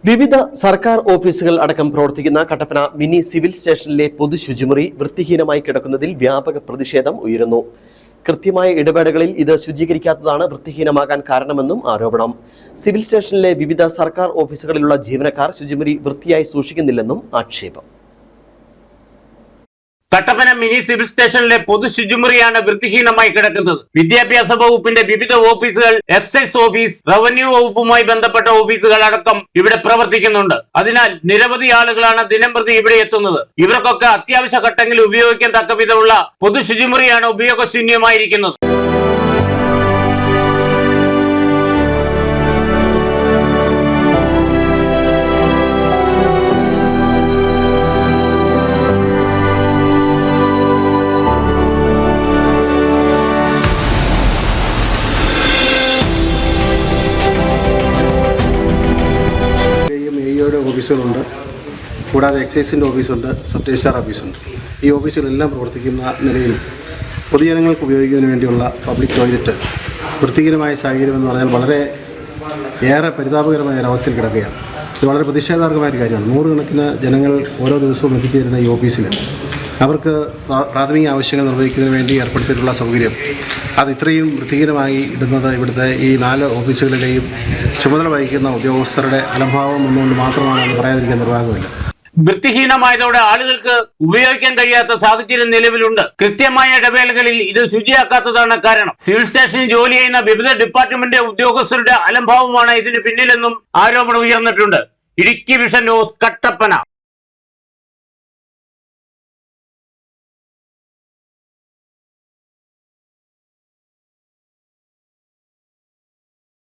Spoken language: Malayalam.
വിവിധ സർക്കാർ ഓഫീസുകൾ അടക്കം പ്രവർത്തിക്കുന്ന കട്ടപ്പന മിനി സിവിൽ സ്റ്റേഷനിലെ പൊതുശുചിമുറി വൃത്തിഹീനമായി കിടക്കുന്നതിൽ വ്യാപക പ്രതിഷേധം ഉയരുന്നു. കൃത്യമായ ഇടപെടലുകളിൽ ഇത് ശുചീകരിക്കാത്തതാണ് വൃത്തിഹീനമാകാൻ കാരണമെന്നും ആരോപണം. സിവിൽ സ്റ്റേഷനിലെ വിവിധ സർക്കാർ ഓഫീസുകളിലുള്ള ജീവനക്കാർ ശുചിമുറി വൃത്തിയായി സൂക്ഷിക്കുന്നില്ലെന്നും ആക്ഷേപം. കട്ടപ്പന മിനി സിവിൽ സ്റ്റേഷനിലെ പൊതു ശുചിമുറിയാണ് വൃത്തിഹീനമായി കിടക്കുന്നത്. വിദ്യാഭ്യാസ വകുപ്പിന്റെ വിവിധ ഓഫീസുകൾ, എക്സൈസ് ഓഫീസ്, റവന്യൂ വകുപ്പുമായി ബന്ധപ്പെട്ട ഓഫീസുകൾ അടക്കം ഇവിടെ പ്രവർത്തിക്കുന്നുണ്ട്. അതിനാൽ നിരവധി ആളുകളാണ് ദിനംപ്രതി ഇവിടെ എത്തുന്നത്. ഇവർക്കൊക്കെ അത്യാവശ്യ ഘട്ടങ്ങളിൽ ഉപയോഗിക്കാൻ തക്ക വിധമുള്ള പൊതു ശുചിമുറിയാണ് ഉപയോഗശൂന്യമായിരിക്കുന്നത്. ഓഫീസുകളുണ്ട്, കൂടാതെ എക്സൈസിൻ്റെ ഓഫീസുണ്ട്, സബ് രജിസ്ട്രാർ ഓഫീസുണ്ട്. ഈ ഓഫീസുകളെല്ലാം പ്രവർത്തിക്കുന്ന നിലയിൽ പൊതുജനങ്ങൾക്ക് ഉപയോഗിക്കുന്നതിന് വേണ്ടിയുള്ള പബ്ലിക് ടോയ്ലറ്റ് വൃത്തിഹീനമായ സാഹചര്യം എന്ന് പറഞ്ഞാൽ വളരെ ഏറെ പരിതാപകരമായ ഒരവസ്ഥയിൽ കിടക്കുകയാണ്. ഇത് വളരെ പ്രതിഷേധാർഹമായ ഒരു കാര്യമാണ്. നൂറുകണക്കിന് ജനങ്ങൾ ഓരോ ദിവസവും എത്തിച്ചേരുന്ന ഈ ഓഫീസിൽ അവർക്ക് പ്രാഥമിക ആവശ്യങ്ങൾ നിർവഹിക്കുന്നതിന് വേണ്ടി ഏർപ്പെടുത്തിയിട്ടുള്ള സൗകര്യം അത് ഇത്രയും വൃത്തിഹീനമായി ഇടുന്നത് ഇവിടുത്തെ ഈ 4 ഓഫീസുകളിലെയും ചുമതല വഹിക്കുന്ന ഉദ്യോഗസ്ഥരുടെ അലംഭാവം ഒന്നുകൊണ്ട് മാത്രമാണ് എന്ന് പറയാതിരിക്കാൻ നിർവാഹമില്ല. വൃത്തിഹീനമായതോടെ ആളുകൾക്ക് ഉപയോഗിക്കാൻ കഴിയാത്ത സാഹചര്യം നിലവിലുണ്ട്. കൃത്യമായ ഇടവേളകളിൽ ഇത് ശുചിയാക്കാത്തതാണ് കാരണം. സിവിൽ സ്റ്റേഷനിൽ ജോലി ചെയ്യുന്ന വിവിധ ഡിപ്പാർട്ട്മെന്റ് ഉദ്യോഗസ്ഥരുടെ അലംഭാവമാണ് ഇതിന് പിന്നിലെന്നും ആരോപണം ഉയർന്നിട്ടുണ്ട്. Idukki vision news, Kattappana.